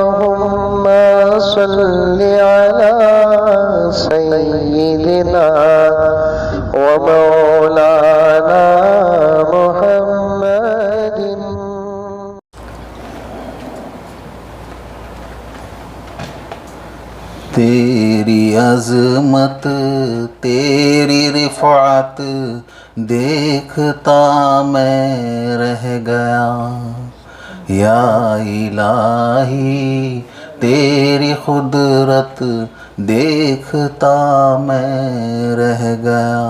اللهم صل على سيدنا ومولانا محمد. تیری عظمت تیری رفعت دیکھتا میں رہ گیا، یا الہی تیری قدرت دیکھتا میں رہ گیا۔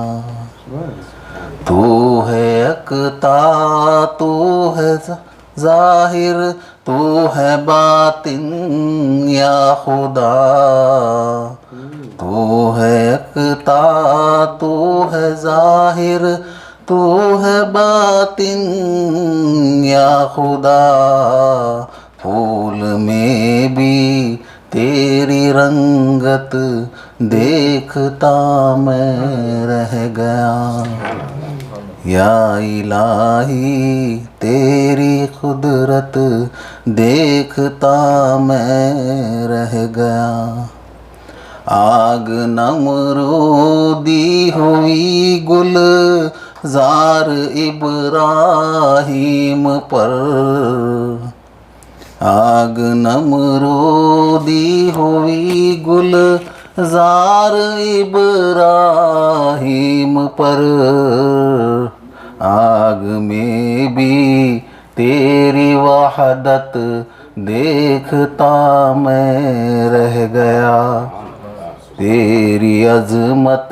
تو ہے یکتا، تو ہے ظاہر، تو ہے باطن یا خدا۔ تو ہے یکتا، تو ہے ظاہر، تو ہے باطن یا خدا۔ پھول میں بھی تیری رنگت دیکھتا میں رہ گیا، یا الہی تیری قدرت دیکھتا میں رہ گیا۔ آگ نمرودی ہوئی گلزار ابراہیم پر، آگ نمرودی ہوئی گلزار ابراہیم پر۔ آگ میں بھی تیری وحدت دیکھتا میں رہ گیا، تیری عظمت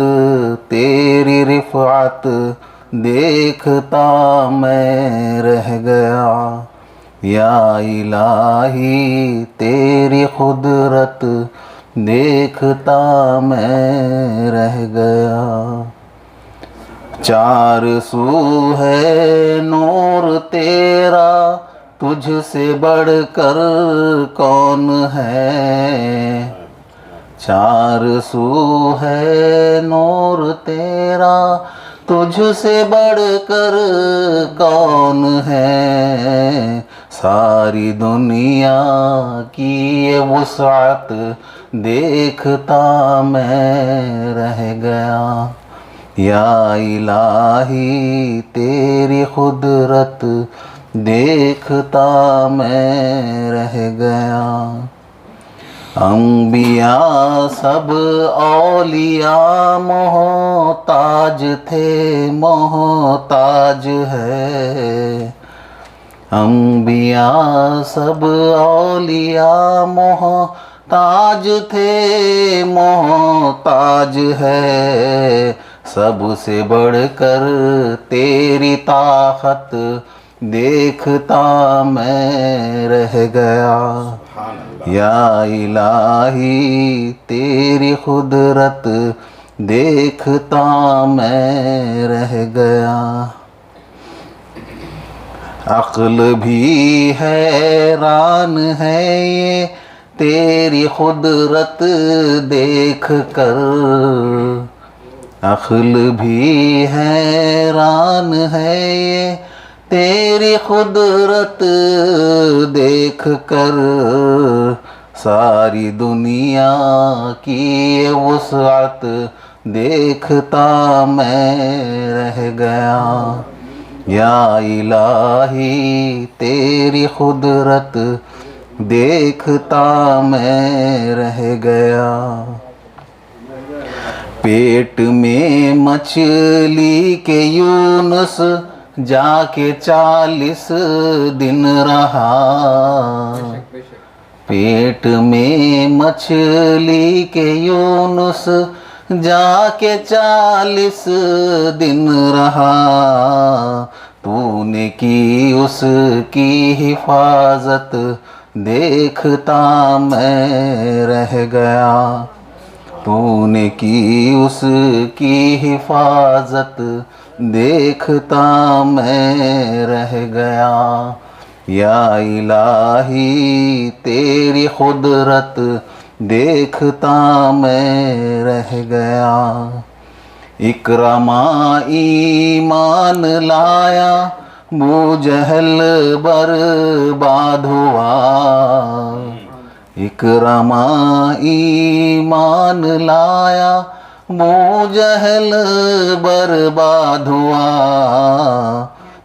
تیری رفعت دیکھتا میں رہ گیا، یا الہی تیری قدرت دیکھتا میں رہ گیا۔ چار سو ہے نور تیرا، تجھ سے بڑھ کر کون ہے؟ چار سو ہے نور تیرا، تجھ سے بڑھ کر کون ہے؟ ساری دنیا کی یہ وسعت دیکھتا میں رہ گیا، یا الہی تیری قدرت دیکھتا میں رہ گیا۔ انبیاء سب اولیاء محتاج تھے، محتاج ہے۔ انبیاء سب اولیاء محتاج تھے، محتاج ہے۔ سب سے بڑھ کر تیری طاقت دیکھتا میں رہ گیا، یا الہی تیری قدرت دیکھتا میں رہ گیا۔ عقل بھی حیران ہے یہ تیری قدرت دیکھ کر، عقل بھی حیران ہے یہ تیری قدرت دیکھ کر۔ ساری دنیا کی یہ وسعت دیکھتا میں رہ گیا، یا الہی تیری قدرت دیکھتا میں رہ گیا۔ پیٹ میں مچھلی کے یونس جا کے 40 دن رہا، پیٹ میں مچھلی کے یونس جا کے 40 دن رہا۔ تو نے کی اس کی حفاظت دیکھتا میں رہ گیا، تو نے کی اس کی حفاظت دیکھتا میں رہ گیا، یا الہی تیری قدرت دیکھتا میں رہ گیا۔ اکرما ایمان لایا بو جہل برباد ہوا، اکرما ایمان لایا، بو جہل برباد ہوا،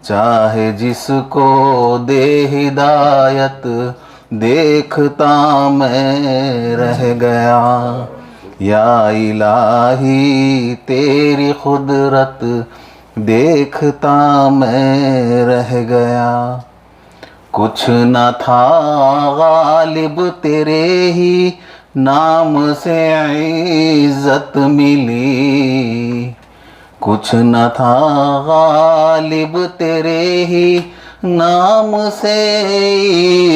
چاہے جس کو دے ہدایت دیکھتا میں رہ گیا، یا الہی تیری قدرت دیکھتا میں رہ گیا، کچھ نہ تھا غالب تیرے ہی نام سے عزت ملی، کچھ نہ تھا غالب تیرے ہی نام سے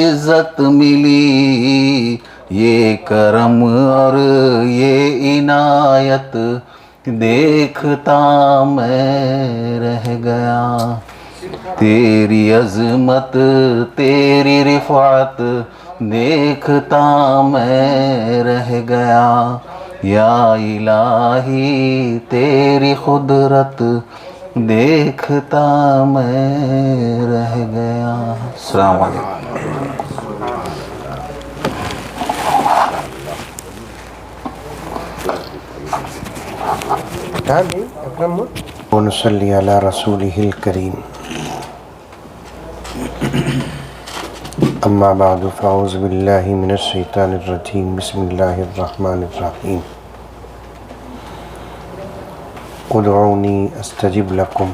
عزت ملی، یہ کرم اور یہ عنایت دیکھتا میں رہ گیا، تیری عظمت تیری رفعت دیکھتا میں رہ گیا، یا الہی تیری قدرت دیکھتا میں رہ گیا۔ السلام علیکم۔ ونصلی علی رسولہ الکریم، اما بعد فاعوذ باللہ من الشیطان الرجیم، بسم اللہ الرحمن الرحیم، ادعونی استجب لکم،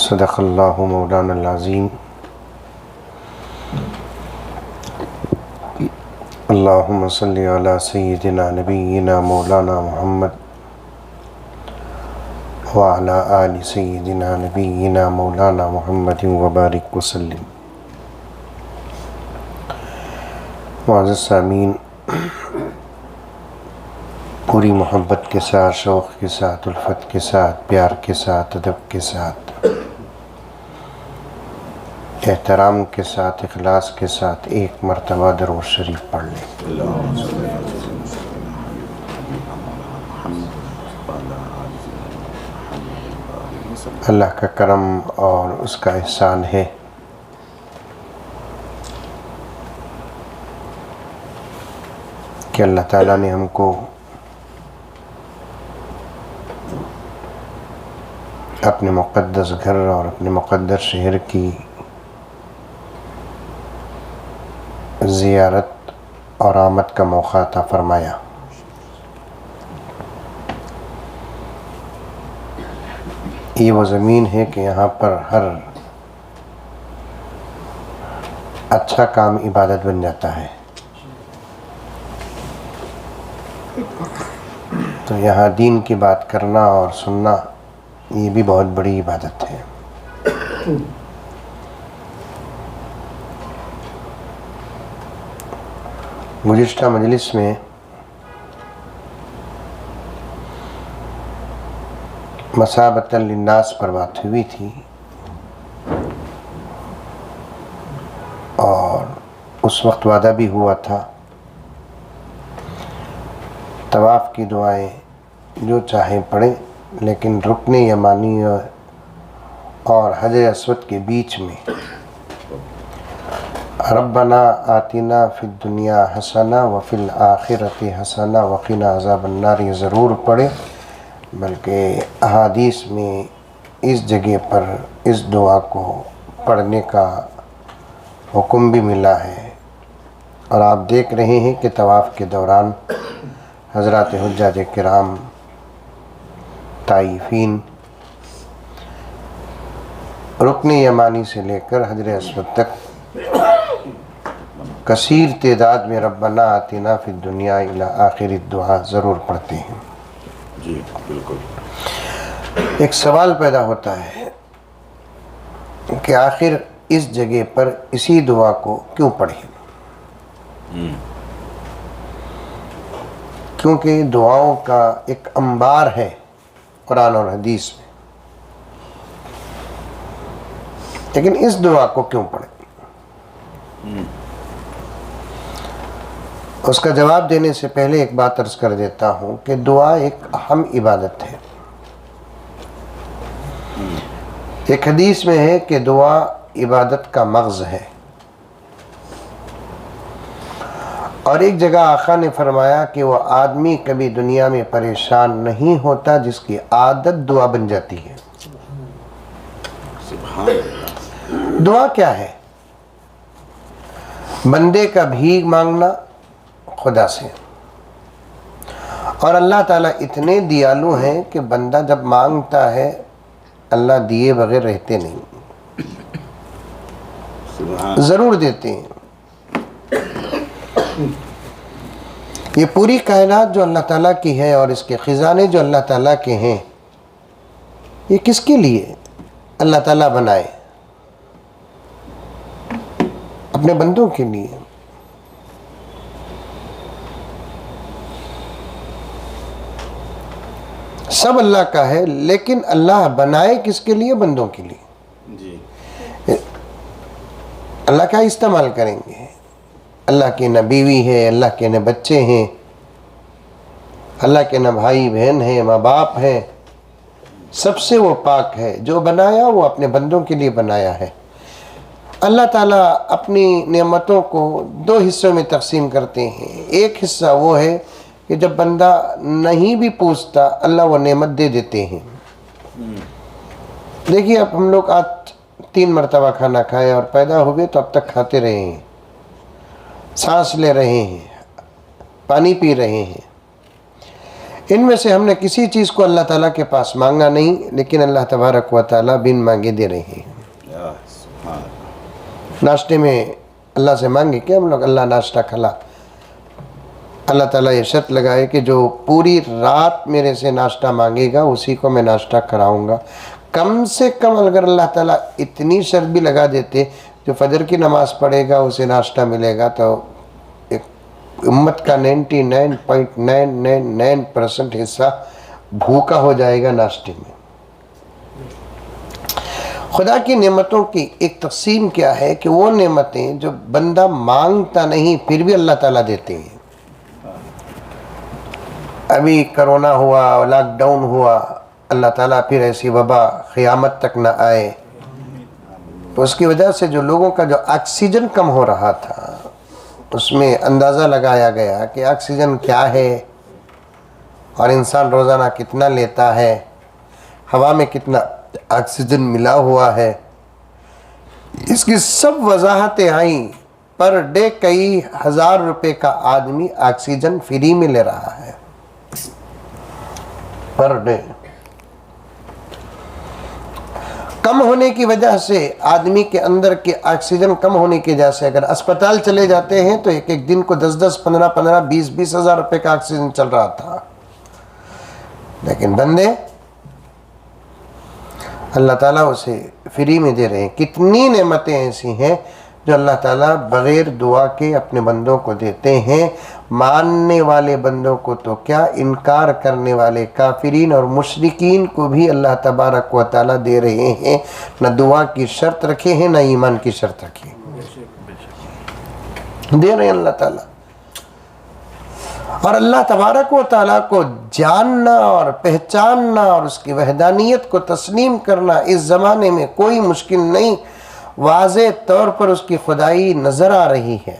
صدق اللہ مولانا العظیم۔ اللہم صلی علی سیدنا نبینا مولانا محمد وعلی آل سیدنا نبینا مولانا محمد وبارک وسلم۔ معزز سامعین، پوری محبت کے ساتھ، شوق کے ساتھ، الفت کے ساتھ، پیار کے ساتھ، ادب کے ساتھ، احترام کے ساتھ، اخلاص کے ساتھ ایک مرتبہ درود شریف پڑھ لیں۔ اللہ کا کرم اور اس کا احسان ہے کہ اللہ تعالیٰ نے ہم کو اپنے مقدس گھر اور اپنے مقدس شہر کی زیارت اور آمد کا موقع عطا فرمایا۔ یہ وہ زمین ہے کہ یہاں پر ہر اچھا کام عبادت بن جاتا ہے، تو یہاں دین کی بات کرنا اور سننا یہ بھی بہت بڑی عبادت ہے۔ گزشتہ مجلس میں مثابۃ للناس پر بات ہوئی تھی، اور اس وقت وعدہ بھی ہوا تھا طواف کی دعائیں جو چاہیں پڑھیں، لیکن رکن یمانی اور حجر اسود کے بیچ میں ربنا آتنا فی الدنیا حسنہ وفی الآخرۃ حسنہ وقنا عذاب النار یہ ضرور پڑھیں، بلکہ احادیث میں اس جگہ پر اس دعا کو پڑھنے کا حکم بھی ملا ہے، اور آپ دیکھ رہے ہیں کہ طواف کے دوران حضرات حجاج کرام، طائفین رکن یمانی سے لے کر حجر اسود تک کثیر تعداد میں ربنا آتنا فی الدنیا الی آخر الدعا ضرور پڑھتے ہیں۔ جی بالکل۔ ایک سوال پیدا ہوتا ہے کہ آخر اس جگہ پر اسی دعا کو کیوں پڑھیں؟ کیونکہ دعاؤں کا ایک انبار ہے قرآن اور حدیث میں، لیکن اس دعا کو کیوں پڑھیں؟ اس کا جواب دینے سے پہلے ایک بات عرض کر دیتا ہوں کہ دعا ایک اہم عبادت ہے، ایک حدیث میں ہے کہ دعا عبادت کا مغز ہے، اور ایک جگہ آقا نے فرمایا کہ وہ آدمی کبھی دنیا میں پریشان نہیں ہوتا جس کی عادت دعا بن جاتی ہے۔ دعا کیا ہے؟ بندے کا بھیک مانگنا خدا سے، اور اللہ تعالیٰ اتنے دیالو ہیں کہ بندہ جب مانگتا ہے اللہ دیے بغیر رہتے نہیں، ضرور دیتے ہیں۔ یہ پوری کائنات جو اللہ تعالیٰ کی ہے اور اس کے خزانے جو اللہ تعالیٰ کے ہیں، یہ کس کے لیے اللہ تعالیٰ بنائے؟ اپنے بندوں کے لیے۔ سب اللہ کا ہے، لیکن اللہ بنائے کس کے لیے؟ بندوں کے لیے۔ جی اللہ کا استعمال کریں گے۔ اللہ کے نہ بیوی ہے، اللہ کے نہ بچے ہیں، اللہ کے نہ بھائی بہن ہیں، ماں باپ ہیں، سب سے وہ پاک ہے۔ جو بنایا وہ اپنے بندوں کے لیے بنایا ہے۔ اللہ تعالیٰ اپنی نعمتوں کو دو حصوں میں تقسیم کرتے ہیں۔ ایک حصہ وہ ہے کہ جب بندہ نہیں بھی پوچھتا اللہ وہ نعمت دے دیتے ہیں۔ دیکھیے اب ہم لوگ آج 3 مرتبہ کھانا کھائے اور پیدا ہوئے تو اب تک کھاتے رہے ہیں، سانس لے رہے ہیں، پانی پی رہے ہیں۔ ان میں سے ہم نے کسی چیز کو اللہ تعالیٰ کے پاس مانگا نہیں، لیکن اللہ تبارک و تعالیٰ بن مانگے دے رہے ہیں۔ ناشتے میں اللہ سے مانگے کہ ہم لوگ اللہ ناشتہ کھلا، اللہ تعالیٰ یہ شرط لگائے کہ جو پوری رات میرے سے ناشتہ مانگے گا اسی کو میں ناشتہ کراؤں گا۔ کم سے کم اگر اللہ تعالیٰ اتنی شرط بھی لگا دیتے جو فجر کی نماز پڑھے گا اسے ناشتہ ملے گا، تو ایک امت کا 99.999% حصہ بھوکا ہو جائے گا ناشتے میں۔ خدا کی نعمتوں کی ایک تقسیم کیا ہے کہ وہ نعمتیں جو بندہ مانگتا نہیں پھر بھی اللہ تعالیٰ دیتے ہیں۔ ابھی کرونا ہوا، لاک ڈاؤن ہوا، اللہ تعالیٰ پھر ایسی وبا قیامت تک نہ آئے، تو اس کی وجہ سے جو لوگوں کا جو آکسیجن کم ہو رہا تھا اس میں اندازہ لگایا گیا کہ آکسیجن کیا ہے اور انسان روزانہ کتنا لیتا ہے، ہوا میں کتنا آکسیجن ملا ہوا ہے، اس کی سب وضاحتیں آئیں۔ پر ڈے کئی ہزار روپے کا آدمی آکسیجن فری میں لے رہا ہے پر ڈے۔ کم ہونے کی وجہ سے آدمی کے اندر کے آکسیجن کم ہونے کی وجہ سے اگر اسپتال چلے جاتے ہیں تو ایک دن کو 10 15 20 ہزار روپے کا آکسیجن چل رہا تھا، لیکن بندے اللہ تعالیٰ اسے فری میں دے رہے ہیں۔ کتنی نعمتیں ایسی ہیں جو اللہ تعالیٰ بغیر دعا کے اپنے بندوں کو دیتے ہیں۔ ماننے والے بندوں کو تو کیا، انکار کرنے والے کافرین اور مشرکین کو بھی اللہ تبارک و تعالیٰ دے رہے ہیں۔ نہ دعا کی شرط رکھے ہیں، نہ ایمان کی شرط رکھے ہیں، دے رہے ہیں اللہ تعالیٰ۔ اور اللہ تبارک و تعالیٰ کو جاننا اور پہچاننا اور اس کی وحدانیت کو تسلیم کرنا اس زمانے میں کوئی مشکل نہیں۔ واضح طور پر اس کی خدائی نظر آ رہی ہے،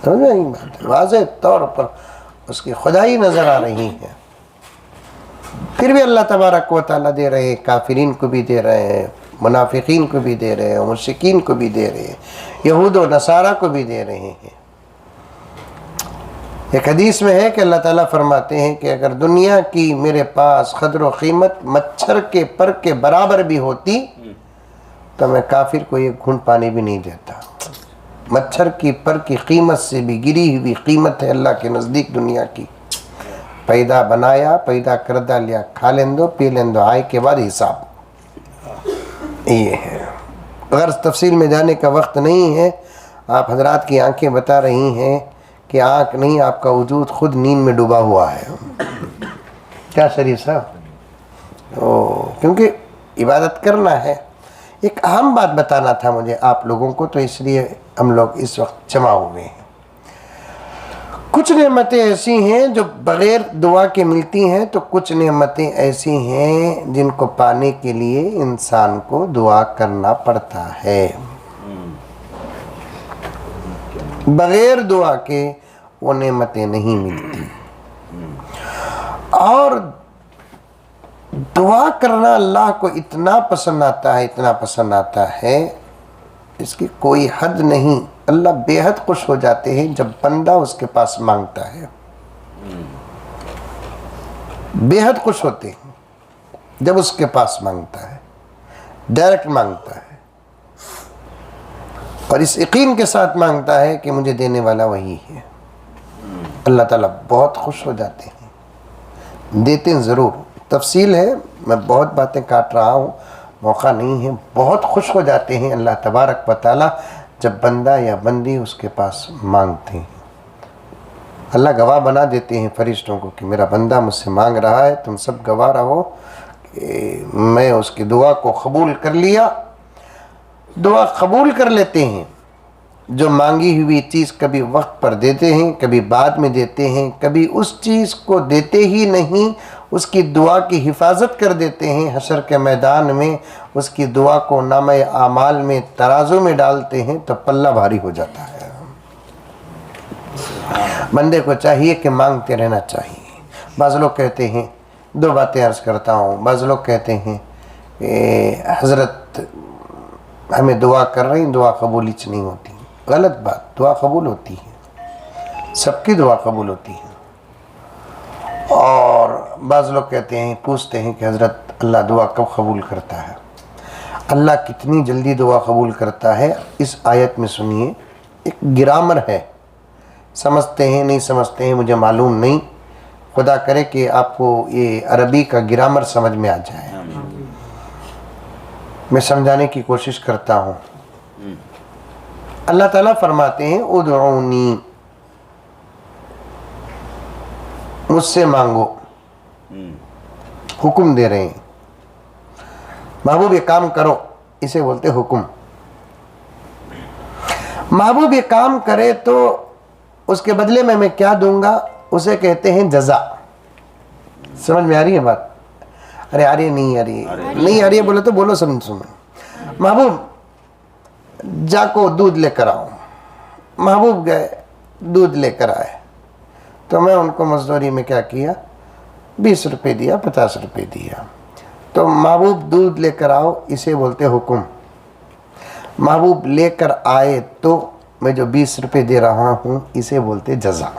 سمجھ میں آئی بات ہے؟ واضح طور پر اس کی خدائی نظر آ رہی ہے، پھر بھی اللہ تبارک و تعالیٰ دے رہے ہیں۔ کافرین کو بھی دے رہے ہیں، منافقین کو بھی دے رہے ہیں، مشرکین کو بھی دے رہے ہیں، یہود و نصارہ کو بھی دے رہے ہیں۔ ایک حدیث میں ہے کہ اللہ تعالیٰ فرماتے ہیں کہ اگر دنیا کی میرے پاس قدر و قیمت مچھر کے پر کے برابر بھی ہوتی تو میں کافر کو ایک گھونٹ پانی بھی نہیں دیتا۔ مچھر کی پر کی قیمت سے بھی گری ہوئی قیمت ہے اللہ کے نزدیک دنیا کی۔ پیدا بنایا، پیدا کردہ لیا، کھا لیں دو، پی لیں دو، آئے کے بعد حساب۔ یہ ہے، غرض تفصیل میں جانے کا وقت نہیں ہے۔ آپ حضرات کی آنکھیں بتا رہی ہیں کہ آنکھ نہیں، آپ کا وجود خود نیند میں ڈوبا ہوا ہے۔ کیا شریف صاحب؟ کیونکہ عبادت کرنا ہے۔ ایک اہم بات بتانا تھا مجھے آپ لوگوں کو، تو اس لیے ہم لوگ اس وقت جمع ہوئے ہیں۔ کچھ نعمتیں ایسی ہیں جو بغیر دعا کے ملتی ہیں، تو کچھ نعمتیں ایسی ہیں جن کو پانے کے لیے انسان کو دعا کرنا پڑتا ہے، بغیر دعا کے وہ نعمتیں نہیں ملتی۔ اور دعا کرنا اللہ کو اتنا پسند آتا ہے، اتنا پسند آتا ہے، اس کی کوئی حد نہیں۔ اللہ بے حد خوش ہو جاتے ہیں جب بندہ اس کے پاس مانگتا ہے، بے حد خوش ہوتے ہیں جب اس کے پاس مانگتا ہے، ڈائریکٹ مانگتا ہے، اور اس یقین کے ساتھ مانگتا ہے کہ مجھے دینے والا وہی ہے۔ اللہ تعالیٰ بہت خوش ہو جاتے ہیں، دیتے ہیں ضرور۔ تفصیل ہے، میں بہت باتیں کاٹ رہا ہوں، موقع نہیں ہے۔ بہت خوش ہو جاتے ہیں اللہ تبارک و تعالیٰ جب بندہ یا بندی اس کے پاس مانگتے ہیں۔ اللہ گواہ بنا دیتے ہیں فرشتوں کو کہ میرا بندہ مجھ سے مانگ رہا ہے، تم سب گواہ رہو کہ میں اس کی دعا کو قبول کر لیا۔ دعا قبول کر لیتے ہیں۔ جو مانگی ہوئی چیز کبھی وقت پر دیتے ہیں، کبھی بعد میں دیتے ہیں، کبھی اس چیز کو دیتے ہی نہیں، اس کی دعا کی حفاظت کر دیتے ہیں۔ حشر کے میدان میں اس کی دعا کو نامہ اعمال میں ترازو میں ڈالتے ہیں تو پلہ بھاری ہو جاتا ہے۔ بندے کو چاہیے کہ مانگتے رہنا چاہیے۔ بعض لوگ کہتے ہیں، دو باتیں عرض کرتا ہوں، بعض لوگ کہتے ہیں کہ حضرت ہمیں دعا کر رہے ہیں، دعا قبول ہی نہیں ہوتی۔ غلط بات، دعا قبول ہوتی ہے، سب کی دعا قبول ہوتی ہے۔ اور بعض لوگ کہتے ہیں، پوچھتے ہیں کہ حضرت اللہ دعا کب قبول کرتا ہے؟ اللہ کتنی جلدی دعا قبول کرتا ہے اس آیت میں سنیے۔ ایک گرامر ہے، سمجھتے ہیں نہیں سمجھتے ہیں مجھے معلوم نہیں، خدا کرے کہ آپ کو یہ عربی کا گرامر سمجھ میں آ جائے۔ میں سمجھانے کی کوشش کرتا ہوں۔ اللہ تعالیٰ فرماتے ہیں ادعونی، مجھ سے مانگو، حکم دے رہے ہیں۔ محبوب یہ کام کرو، اسے بولتے حکم۔ محبوب یہ کام کرے تو اس کے بدلے میں کیا دوں گا، اسے کہتے ہیں جزا۔ سمجھ میں آ رہی ہے بات؟ ارے آ رہی ہے، نہیں آ رہی ہے، نہیں آ رہی ہے بولے تو بولو، سنو۔ محبوب جا کو دودھ لے کر آؤ۔ محبوب گئے، دودھ لے کر آئے، تو میں ان کو مزدوری میں کیا کیا، 20 روپے دیا، 50 روپے دیا۔ تو محبوب دودھ لے کر آؤ، اسے بولتے حکم۔ محبوب لے کر آئے تو میں جو 20 روپے دے رہا ہوں اسے بولتے جزا۔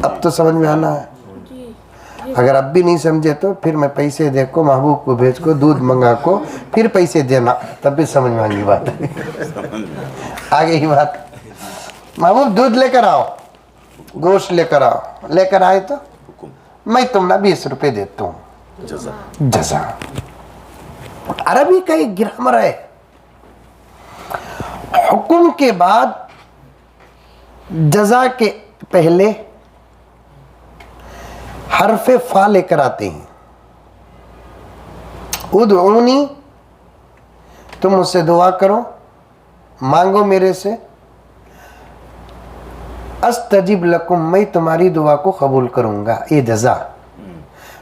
اب تو سمجھ میں آنا ہے۔ اگر اب بھی نہیں سمجھے تو پھر میں پیسے دے کو محبوب کو بھیج کو دودھ منگا کو پھر پیسے دینا، تب بھی سمجھ میں آگی بات ہے۔ آگے ہی بات، محبوب دودھ لے کر آؤ، گوشت لے کر آؤ، لے کر آئے تو میں تم 20 روپے دیتا ہوں، جزا۔ عربی کا ایک گرامر ہے، حکم کے بعد جزا کے پہلے حرف فا لے کر آتے ہیں۔ ادعونی، تم مجھ سے دعا کرو، مانگو میرے سے، استجب لکم، میں تمہاری دعا کو قبول کروں گا، یہ جزا۔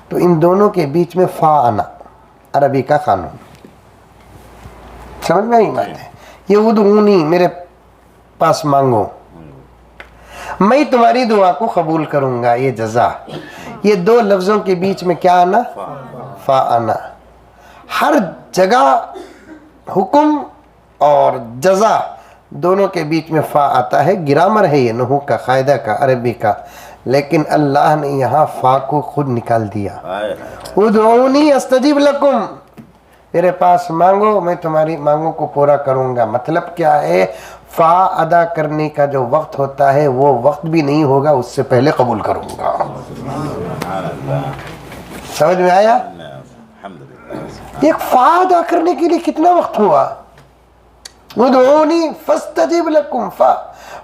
تو ان دونوں کے بیچ میں فا آنا، عربی کا قانون۔ سمجھ میں آئی بات ہے؟ یہ ادعونی، میرے پاس مانگو، میں تمہاری دعا کو قبول کروں گا، یہ جزا۔ یہ دو لفظوں کے بیچ میں کیا آنا، فا آنا۔ ہر جگہ حکم اور جزا دونوں کے بیچ میں فا آتا ہے، گرامر ہے یہ، نحو کا قاعدہ کا، عربی کا، لیکن اللہ نے یہاں فا کو خود نکال دیا۔ ادعونی استجب لکم، میرے پاس مانگو، میں تمہاری مانگوں کو پورا کروں گا۔ مطلب کیا ہے، فا ادا کرنے کا جو وقت ہوتا ہے وہ وقت بھی نہیں ہوگا، اس سے پہلے قبول کروں گا۔ سمجھ میں آیا؟ ایک فا ادا کرنے کے لیے کتنا وقت ہوا؟ ادعونی فاستجب لکم،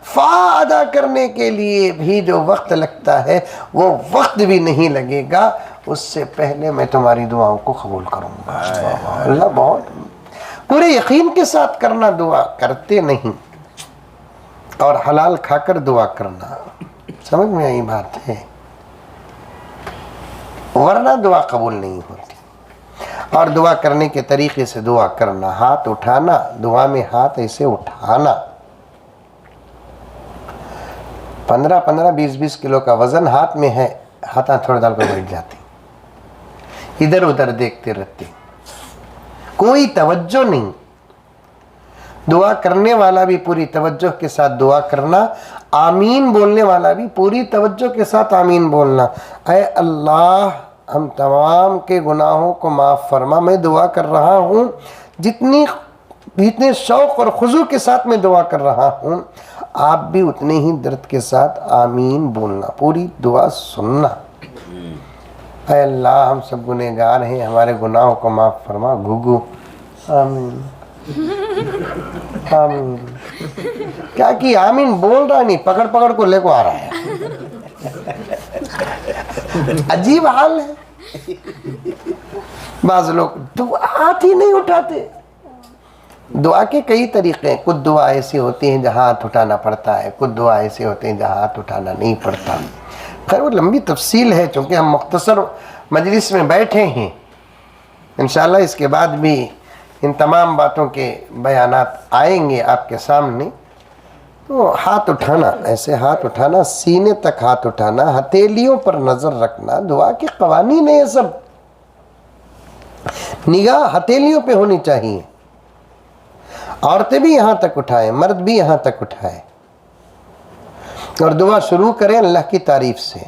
فا ادا کرنے کے لیے بھی جو وقت لگتا ہے وہ وقت بھی نہیں لگے گا، اس سے پہلے میں تمہاری دعاؤں کو قبول کروں گا۔ اللہ بہت پورے یقین کے ساتھ کرنا، دعا کرتے نہیں، اور حلال کھا کر دعا کرنا. سمجھ میں آئی بات ہے؟ ورنہ دعا قبول نہیں ہوتی. اور دعا کرنے کے طریقے سے دعا کرنا، ہاتھ اٹھانا، دعا میں ہاتھ ایسے اٹھانا. 15 20 کلو کا وزن ہاتھ میں ہے، ہاتھ تھوڑا ڈال کر بیٹھ جاتے، ادھر ادھر دیکھتے رہتے، کوئی توجہ نہیں. دعا کرنے والا بھی پوری توجہ کے ساتھ دعا کرنا، آمین بولنے والا بھی پوری توجہ کے ساتھ آمین بولنا. اے اللہ ہم تمام کے گناہوں کو معاف فرما، میں دعا کر رہا ہوں، جتنے شوق اور خضوع کے ساتھ میں دعا کر رہا ہوں، آپ بھی اتنے ہی درد کے ساتھ آمین بولنا، پوری دعا سننا. اے اللہ ہم سب گنہگار ہیں، ہمارے گناہوں کو معاف فرما. گھگو آمین آمین. کیا کہ آمین بول رہا نہیں، پکڑ پکڑ کو لے کو آ رہا ہے. عجیب حال ہے. بعض لوگ دعا ہاتھ ہی نہیں اٹھاتے. دعا کے کئی طریقے ہیں. کچھ دعا ایسی ہوتی ہیں جہاں ہاتھ اٹھانا پڑتا ہے، کچھ دعا ایسی ہوتی ہیں جہاں ہاتھ اٹھانا نہیں پڑتا. خیر وہ لمبی تفصیل ہے، چونکہ ہم مختصر مجلس میں بیٹھے ہیں. انشاءاللہ اس کے بعد بھی ان تمام باتوں کے بیانات آئیں گے آپ کے سامنے. تو ہاتھ اٹھانا، ایسے ہاتھ اٹھانا، سینے تک ہاتھ اٹھانا، ہتھیلیوں پر نظر رکھنا، دعا کے قوانین ہیں یہ سب. نگاہ ہتھیلیوں پہ ہونی چاہیے. عورتیں بھی یہاں تک اٹھائیں، مرد بھی یہاں تک اٹھائیں. اور دعا شروع کریں اللہ کی تعریف سے.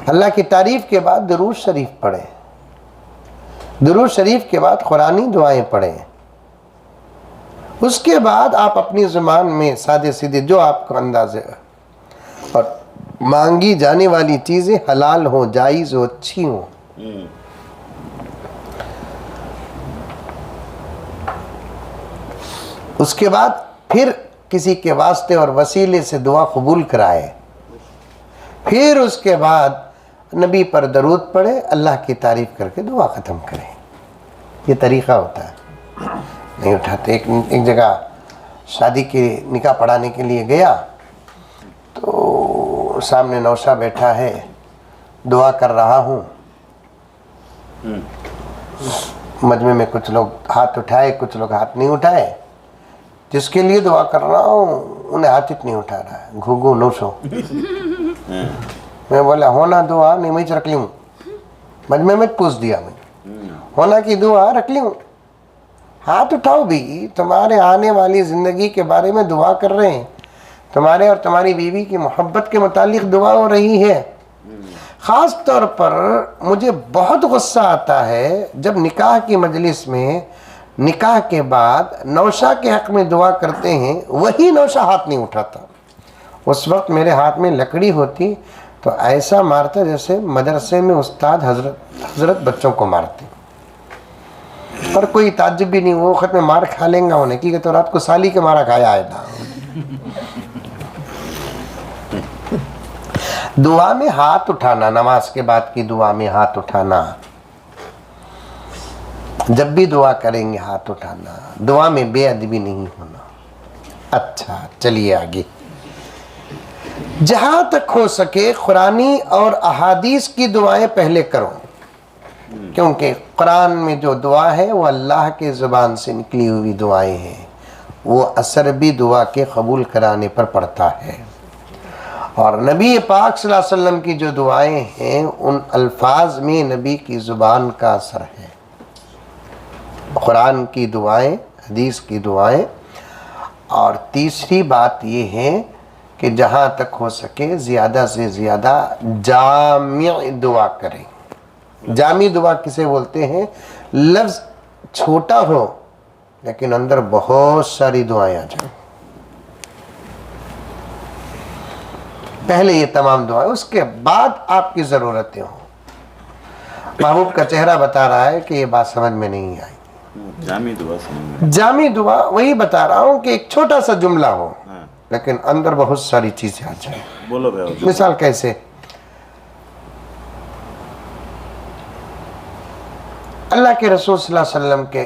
اللہ کی تعریف کے بعد درود شریف پڑھیں. درود شریف کے بعد قرآنی دعائیں پڑھیں. اس کے بعد آپ اپنی زبان میں سادے سیدھے جو آپ کو اندازے اور مانگی جانے والی چیزیں حلال ہوں، جائز ہوں، اچھی ہوں. اس کے بعد پھر کسی کے واسطے اور وسیلے سے دعا قبول کرائے. پھر اس کے بعد نبی پر درود پڑھے، اللہ کی تعریف کر کے دعا ختم کرے. یہ طریقہ ہوتا ہے. نہیں اٹھاتے. ایک جگہ شادی کے نکاح پڑھانے کے لیے گیا تو سامنے نوشا بیٹھا ہے، دعا کر رہا ہوں. مجمع میں کچھ لوگ ہاتھ اٹھائے، کچھ لوگ ہاتھ نہیں اٹھائے. جس کے لیے دعا کر رہا ہوں انہیں ہاتھ نہیں اٹھا رہا ہے. گھوگو نوشو. میں بولا ہونا دعا نہیں میں رکھ لوں. مجمع میں پوچھ دیا میں ہونا کی دعا رکھ لوں. ہاتھ اٹھاؤ بھی. تمہارے آنے والی زندگی کے بارے میں دعا کر رہے ہیں. تمہارے اور تمہاری بیوی کی محبت کے متعلق دعا ہو رہی ہے. خاص طور پر مجھے بہت غصہ آتا ہے جب نکاح کی مجلس میں نکاح کے بعد نوشا کے حق میں دعا کرتے ہیں، وہی نوشا ہاتھ نہیں اٹھاتا. اس وقت میرے ہاتھ میں لکڑی ہوتی تو ایسا مارتا جیسے مدرسے میں استاد حضرت بچوں کو مارتے. اور کوئی تعجب بھی نہیں، وہ وقت میں مار کھا لیں گا انہیں کہ تو رات کو سالی کے مارا کھایا آئے تھا. دعا میں ہاتھ اٹھانا، نماز کے بعد کی دعا میں ہاتھ اٹھانا. جب بھی دعا کریں گے ہاتھ اٹھانا. دعا میں بے ادبی نہیں ہونا. اچھا چلیے آگے. جہاں تک ہو سکے قرآنی اور احادیث کی دعائیں پہلے کرو، کیونکہ قرآن میں جو دعا ہے وہ اللہ کے زبان سے نکلی ہوئی دعائیں ہیں. وہ اثر بھی دعا کے قبول کرانے پر پڑتا ہے. اور نبی پاک صلی اللہ علیہ وسلم کی جو دعائیں ہیں ان الفاظ میں نبی کی زبان کا اثر ہے. قرآن کی دعائیں، حدیث کی دعائیں. اور تیسری بات یہ ہے کہ جہاں تک ہو سکے زیادہ سے زیادہ جامع دعا کریں. جامع دعا کسے بولتے ہیں؟ لفظ چھوٹا ہو لیکن اندر بہت ساری دعائیں آ جائیں. پہلے یہ تمام دعائیں، اس کے بعد آپ کی ضرورتیں ہوں. محبوب کا چہرہ بتا رہا ہے کہ یہ بات سمجھ میں نہیں آئی. جامع دعا سمجھ میں. جامع دعا وہی بتا رہا ہوں کہ ایک چھوٹا سا جملہ ہو لیکن اندر بہت ساری چیزیں آ جائیں. بولو بھائی. مثال کیسے؟ اللہ کے رسول صلی اللہ علیہ وسلم کے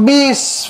20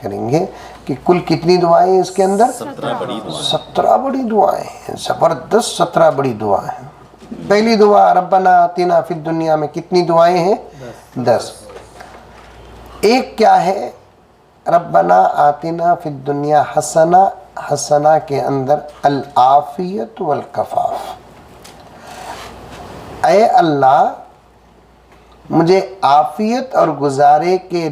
کریں گے کہ کل کتنی دعائیں ہیں اس کے اندر؟ 17 بڑی دعائیں ہیں، زبردست 17 بڑی دعائیں ہیں۔ پہلی دعا ربنا آتنا فی الدنیا میں کتنی دعائیں ہیں؟ 10۔ ایک کیا ہے؟ ربنا آتنا فی الدنیا حسنہ، حسنہ کے اندر العافیت والکفاف، اے اللہ مجھے عافیت اور گزارے کے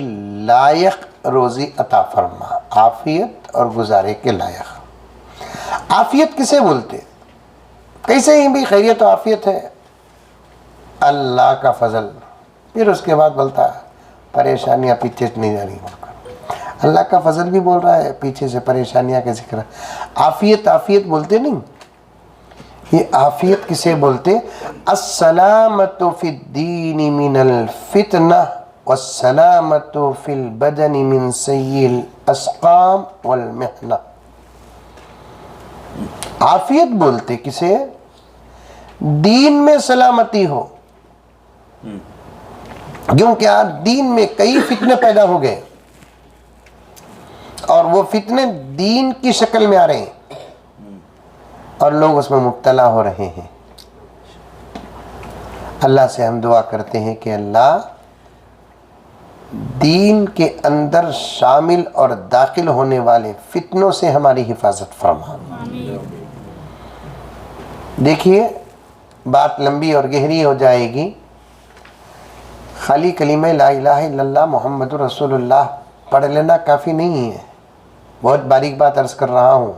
لائق روزی عطا فرما۔ عافیت اور گزارے کے لائق، عافیت کسے بولتے؟ کیسے ہی بھی خیریت و عافیت ہے؟ اللہ کا فضل۔ پھر اس کے بعد بولتا ہے پریشانیاں پیچھے نہیں جا رہی، اللہ کا فضل بھی بول رہا ہے، پیچھے سے پریشانیاں کا ذکر ہے۔ عافیت عافیت بولتے نہیں، یہ عافیت کسے بولتے؟ السلامت فی الدین من الفتنہ والسلامت فی البدن من سیء الاسقام والمحنہ۔ عافیت بولتے کسے؟ دین میں سلامتی ہو، کیونکہ آج دین میں کئی فتنے پیدا ہو گئے اور وہ فتنے دین کی شکل میں آ رہے ہیں اور لوگ اس میں مبتلا ہو رہے ہیں۔ اللہ سے ہم دعا کرتے ہیں کہ اللہ دین کے اندر شامل اور داخل ہونے والے فتنوں سے ہماری حفاظت فرما۔ دیکھیے بات لمبی اور گہری ہو جائے گی، خالی کلمہ لا الہ الا اللہ محمد رسول اللہ پڑھ لینا کافی نہیں ہے، بہت باریک بات عرض کر رہا ہوں،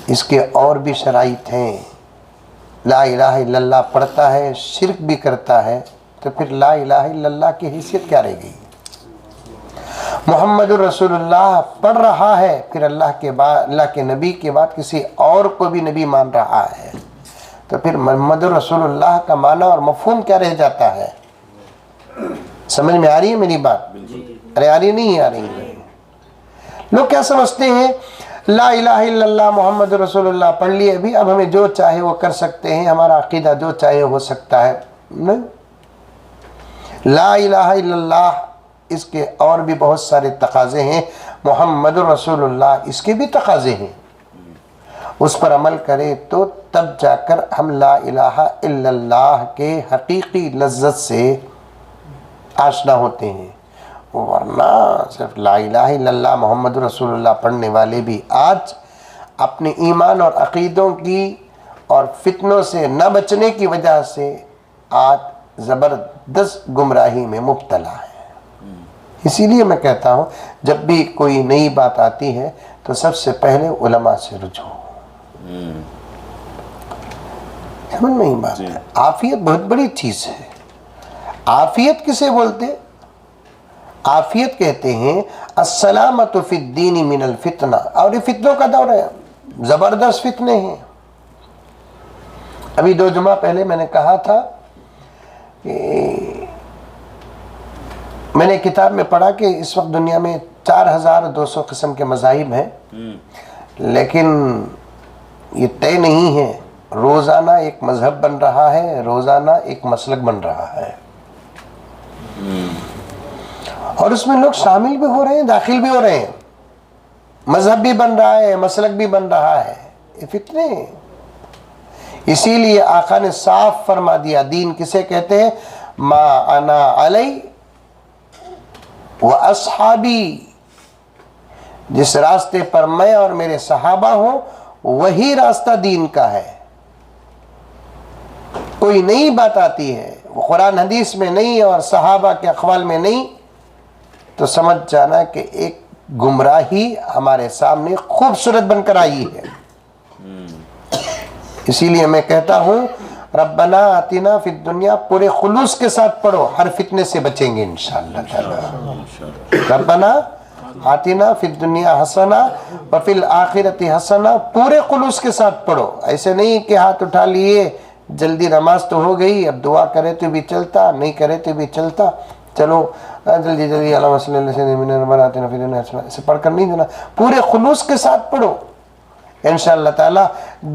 اس کے اور بھی شرائط ہیں۔ لا الہ الا اللہ پڑھتا ہے شرک بھی کرتا ہے تو پھر لا الہ الا اللہ کی حیثیت کیا رہ گئی؟ محمد رسول اللہ پڑھ رہا ہے پھر اللہ کے نبی کے بعد کسی اور کو بھی نبی مان رہا ہے تو پھر محمد رسول اللہ کا معنی اور مفہوم کیا رہ جاتا ہے؟ سمجھ میں آ رہی ہے میری بات؟ ارے آ رہی نہیں آ رہی ہے؟ لوگ کیا سمجھتے ہیں لا الہ الا اللہ محمد رسول اللہ پڑھ لیے ابھی اب ہمیں جو چاہے وہ کر سکتے ہیں، ہمارا عقیدہ جو چاہے ہو سکتا ہے۔ نہیں، لا الہ الا اللہ اس کے اور بھی بہت سارے تقاضے ہیں، محمد رسول اللہ اس کے بھی تقاضے ہیں، اس پر عمل کرے تو تب جا کر ہم لا الہ الا اللہ کے حقیقی لذت سے آشنا ہوتے ہیں، ورنہ صرف لا الہ الا اللہ محمد رسول اللہ پڑھنے والے بھی آج اپنے ایمان اور عقیدوں کی اور فتنوں سے نہ بچنے کی وجہ سے آج زبردست گمراہی میں مبتلا ہے۔ اسی لیے میں کہتا ہوں جب بھی کوئی نئی بات آتی ہے تو سب سے پہلے علماء سے رجوع، سمجھ میں ہی بات ہے۔ عافیت بہت بڑی چیز ہے۔ عافیت کسے بولتے؟ عافیت کہتے ہیں السلامت فی الدین من الفتنہ، اور یہ فتنوں کا دور ہے، زبردست فتنے ہیں۔ ابھی 2 جمعہ پہلے میں نے کہا تھا کہ میں نے کتاب میں پڑھا کہ اس وقت دنیا میں 4200 قسم کے مذاہب ہیں، لیکن یہ طے نہیں ہے، روزانہ ایک مذہب بن رہا ہے، روزانہ ایک مسلک بن رہا ہے، اور اس میں لوگ شامل بھی ہو رہے ہیں، داخل بھی ہو رہے ہیں، مذہب بھی بن رہا ہے، مسلک بھی بن رہا ہے، یہ فتنے ہیں۔ اسی لیے آقا نے صاف فرما دیا، دین کسے کہتے ہیں؟ ما انا علی و اصحابی، جس راستے پر میں اور میرے صحابہ ہوں وہی راستہ دین کا ہے۔ کوئی نئی بات آتی ہے وہ قرآن حدیث میں نہیں اور صحابہ کے اقوال میں نہیں تو سمجھ جانا کہ ایک گمراہی ہمارے سامنے خوبصورت بن کر آئی ہے۔ اسی لیے میں کہتا ہوں ربنا آتنا فی الدنیا پورے خلوص کے ساتھ پڑھو، ہر فتنے سے بچیں گے انشاءاللہ تعالی۔ ربنا آتنا فی الدنیا حسنہ وفی الآخرۃ حسنہ، پورے خلوص کے ساتھ پڑھو، ایسے نہیں کہ ہاتھ اٹھا لیے جلدی نماز تو ہو گئی اب دعا کرے تو بھی چلتا، نہیں کرے تو بھی چلتا، چلو جلدی جلدی اللہم صلی اللہ علیہ وسلم آتنا فی الدنیا حسنہ، اسے پڑھ کر نہیں دینا، پورے خلوص کے ساتھ پڑھو، انشاءاللہ تعالی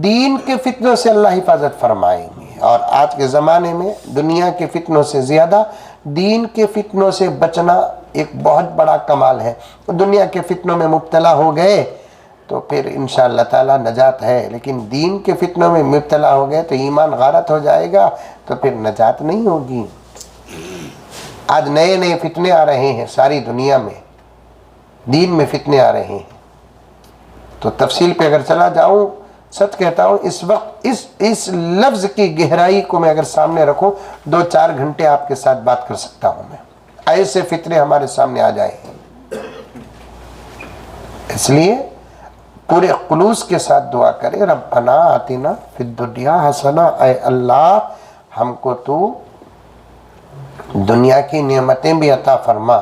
دین کے فتنوں سے اللہ حفاظت فرمائیں گے۔ اور آج کے زمانے میں دنیا کے فتنوں سے زیادہ دین کے فتنوں سے بچنا ایک بہت بڑا کمال ہے. دنیا کے فتنوں میں مبتلا ہو گئے تو پھر انشاءاللہ تعالی نجات ہے، لیکن دین کے فتنوں میں مبتلا ہو گئے تو ایمان غارت ہو جائے گا تو پھر نجات نہیں ہوگی. آج نئے نئے فتنے آ رہے ہیں، ساری دنیا میں دین میں فتنے آ رہے ہیں. تو تفصیل پہ اگر چلا جاؤں، سچ کہتا ہوں اس وقت اس لفظ کی گہرائی کو میں اگر سامنے رکھوں 2-4 گھنٹے آپ کے ساتھ بات کر سکتا ہوں میں، ایسے فتنے ہمارے سامنے آ جائیں. اس لیے پورے خلوص کے ساتھ دعا کرے، ربنا آتنا فی الدنیا حسنہ، اے اللہ ہم کو تو دنیا کی نعمتیں بھی عطا فرما.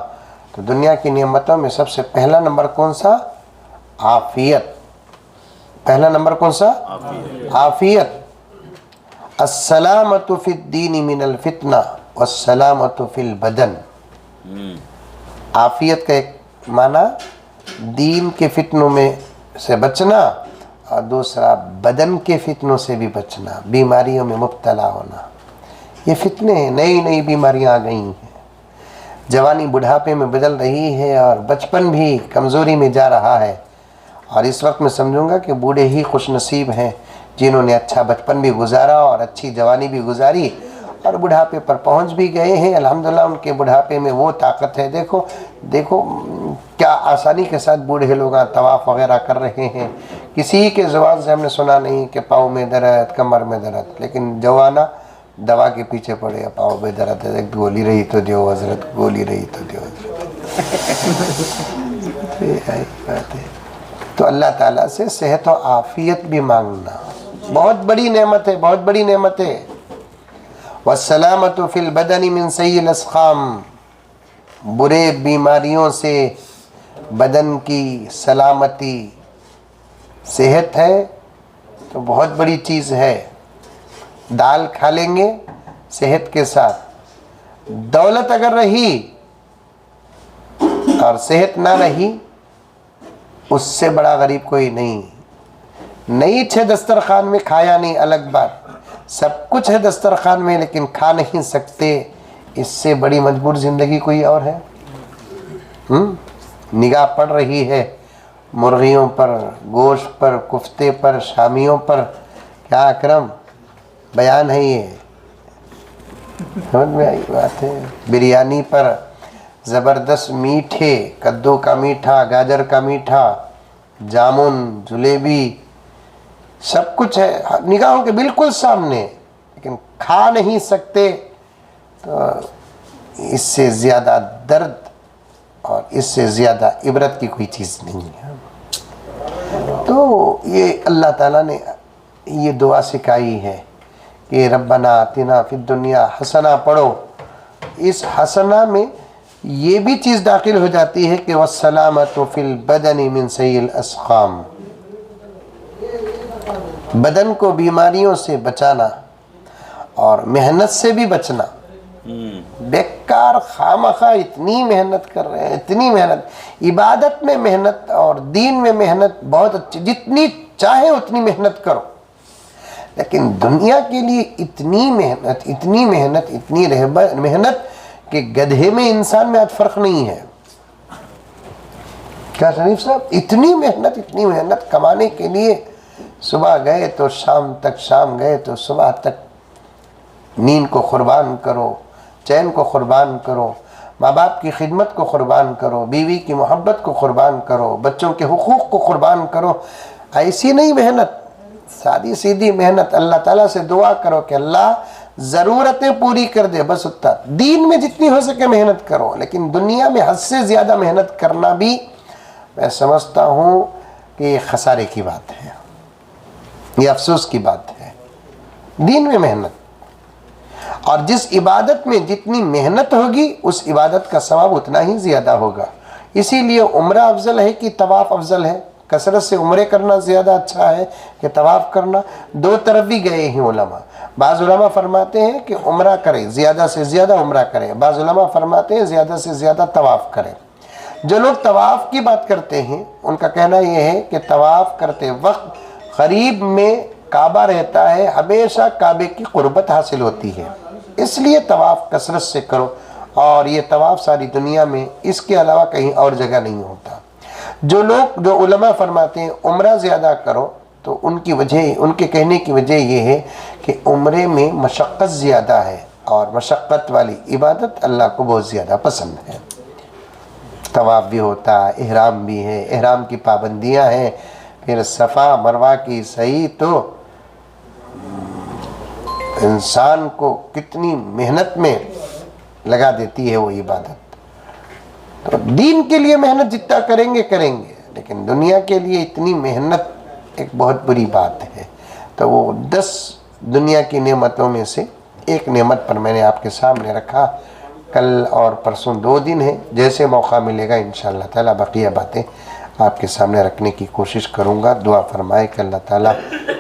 تو دنیا کی نعمتوں میں سب سے پہلا نمبر کون سا؟ عافیت. پہلا نمبر کون سا؟ عافیت. السلامۃ فی الدین من الفتنہ والسلامۃ فی البدن. عافیت کا ایک معنی دین کے فتنوں میں سے بچنا، اور دوسرا بدن کے فتنوں سے بھی بچنا، بیماریوں میں مبتلا ہونا. یہ فتنے ہیں، نئی نئی بیماریاں آ گئی ہیں، جوانی بڑھاپے میں بدل رہی ہے اور بچپن بھی کمزوری میں جا رہا ہے. اور اس وقت میں سمجھوں گا کہ بوڑھے ہی خوش نصیب ہیں جنہوں نے اچھا بچپن بھی گزارا اور اچھی جوانی بھی گزاری اور بڑھاپے پر پہنچ بھی گئے ہیں. الحمدللہ ان کے بڑھاپے میں وہ طاقت ہے. دیکھو کیا آسانی کے ساتھ بوڑھے لوگ طواف وغیرہ کر رہے ہیں. کسی کے زبان سے ہم نے سنا نہیں کہ پاؤں میں درد، کمر میں درد، لیکن جوانا دوا کے پیچھے پڑے، پاؤں میں درد ہے، ایک گولی رہی تو دیو حضرت، گولی رہی تو دیو حضرت. تو اللہ تعالیٰ سے صحت و عافیت بھی مانگنا بہت بڑی نعمت ہے، بہت بڑی نعمت ہے. والسلامۃ فی البدن من سیء الاسقام. برے بیماریوں سے بدن کی سلامتی، صحت ہے تو بہت بڑی چیز ہے. دال کھا لیں گے صحت کے ساتھ، دولت اگر رہی اور صحت نہ رہی اس سے بڑا غریب کوئی نہیں. نہیں ہے دسترخوان میں، کھایا نہیں الگ بات، سب کچھ ہے دسترخوان میں لیکن کھا نہیں سکتے، اس سے بڑی مجبور زندگی کوئی اور ہے؟ نگاہ پڑ رہی ہے مرغیوں پر، گوشت پر، کفتے پر، شامیوں پر. کیا اکرم بیان ہے یہ، سمجھ میں آئی بات ہے. بریانی پر زبردست میٹھے، کدو کا میٹھا، گاجر کا میٹھا، جامن، جلیبی، سب کچھ ہے نگاہوں کے بالکل سامنے، لیکن کھا نہیں سکتے. تو اس سے زیادہ درد اور اس سے زیادہ عبرت کی کوئی چیز نہیں ہے. تو یہ اللہ تعالیٰ نے یہ دعا سکھائی ہے کہ ربنا آتنا فی الدنیا حسنہ پڑھو. اس حسنہ میں یہ بھی چیز داخل ہو جاتی ہے کہ والسلامۃ فی البدن من سیء الاسقام. بدن کو بیماریوں سے بچانا اور محنت سے بھی بچنا. بیکار خامخواہ اتنی محنت کر رہے ہیں، اتنی محنت، عبادت میں محنت اور دین میں محنت بہت اچھی، جتنی چاہے اتنی محنت کرو، لیکن دنیا کے لیے اتنی محنت، اتنی محنت، اتنی محنت کہ گدھے میں انسان میں آج فرق نہیں ہے. کیا شریف صاحب، اتنی محنت کمانے کے لیے، صبح گئے تو شام تک، شام گئے تو صبح تک. نیند کو قربان کرو، چین کو قربان کرو، ماں باپ کی خدمت کو قربان کرو، بیوی کی محبت کو قربان کرو، بچوں کے حقوق کو قربان کرو. ایسی نہیں محنت، سادی سیدھی محنت. اللہ تعالیٰ سے دعا کرو کہ اللہ ضرورتیں پوری کر دے، بس اتنا. دین میں جتنی ہو سکے محنت کرو، لیکن دنیا میں حد سے زیادہ محنت کرنا بھی میں سمجھتا ہوں کہ یہ خسارے کی بات ہے، یہ افسوس کی بات ہے. دین میں محنت، اور جس عبادت میں جتنی محنت ہوگی اس عبادت کا ثواب اتنا ہی زیادہ ہوگا. اسی لیے عمرہ افضل ہے کہ طواف افضل ہے؟ کثرت سے عمرے کرنا زیادہ اچھا ہے کہ طواف کرنا؟ دو طرف بھی گئے ہیں علماء. بعض علماء فرماتے ہیں کہ عمرہ کرے، زیادہ سے زیادہ عمرہ کرے. بعض علماء فرماتے ہیں زیادہ سے زیادہ طواف کرے. جو لوگ طواف کی بات کرتے ہیں ان کا کہنا یہ ہے کہ طواف کرتے وقت قریب میں کعبہ رہتا ہے، ہمیشہ کعبے کی قربت حاصل ہوتی ہے، اس لیے طواف کثرت سے کرو. اور یہ طواف ساری دنیا میں اس کے علاوہ کہیں اور جگہ نہیں ہوتا۔ جو علماء فرماتے ہیں عمرہ زیادہ کرو، تو ان کی وجہ، ان کے کہنے کی وجہ یہ ہے کہ عمرے میں مشقت زیادہ ہے، اور مشقت والی عبادت اللہ کو بہت زیادہ پسند ہے۔ طواف بھی ہوتا ہے، احرام بھی ہے، احرام کی پابندیاں ہیں، پھر صفا مروہ کی صحیح، تو انسان کو کتنی محنت میں لگا دیتی ہے وہ عبادت۔ تو دین کے لیے محنت جتنا کریں گے، لیکن دنیا کے لیے اتنی محنت ایک بہت بری بات ہے۔ تو وہ 10 دنیا کی نعمتوں میں سے ایک نعمت پر میں نے آپ کے سامنے رکھا۔ کل اور پرسوں 2 دن ہیں، جیسے موقع ملے گا انشاءاللہ تعالی بقیہ باتیں آپ کے سامنے رکھنے کی کوشش کروں گا۔ دعا فرمائے کہ اللہ تعالی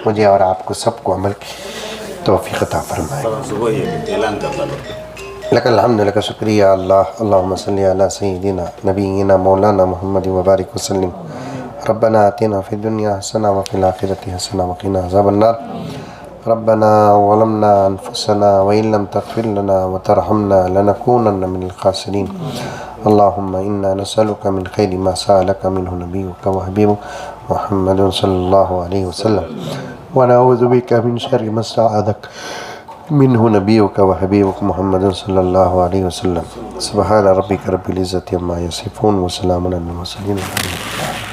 مجھے اور آپ کو سب کو عمل کی توفیق عطا فرمائے۔ صبح یہ اعلان کرتا لو۔ لک الحمد، لک شکریہ اللہ، اللہم صلی علی سیدنا نبینا مولانا محمد وبارک وسلم۔ ربنا آتنا فی الدنیا حسنہ وفی الآخرۃ حسنہ وقنا عذاب النار۔ ربنا ظلمنا انفسنا وإن لم تغفر لنا وترحمنا لنكونن من الخاسرین۔ اللهم إنا نسألك من خير ما سألك منه نبيك وحبيبك محمد صلى الله عليه وسلم، ونعوذ بك من شر ما استعاذك منه نبيك وحبيبك محمد صلى الله عليه وسلم۔ سبحان ربك رب العزة عما يصفون وسلام على المرسلين والحمد لله۔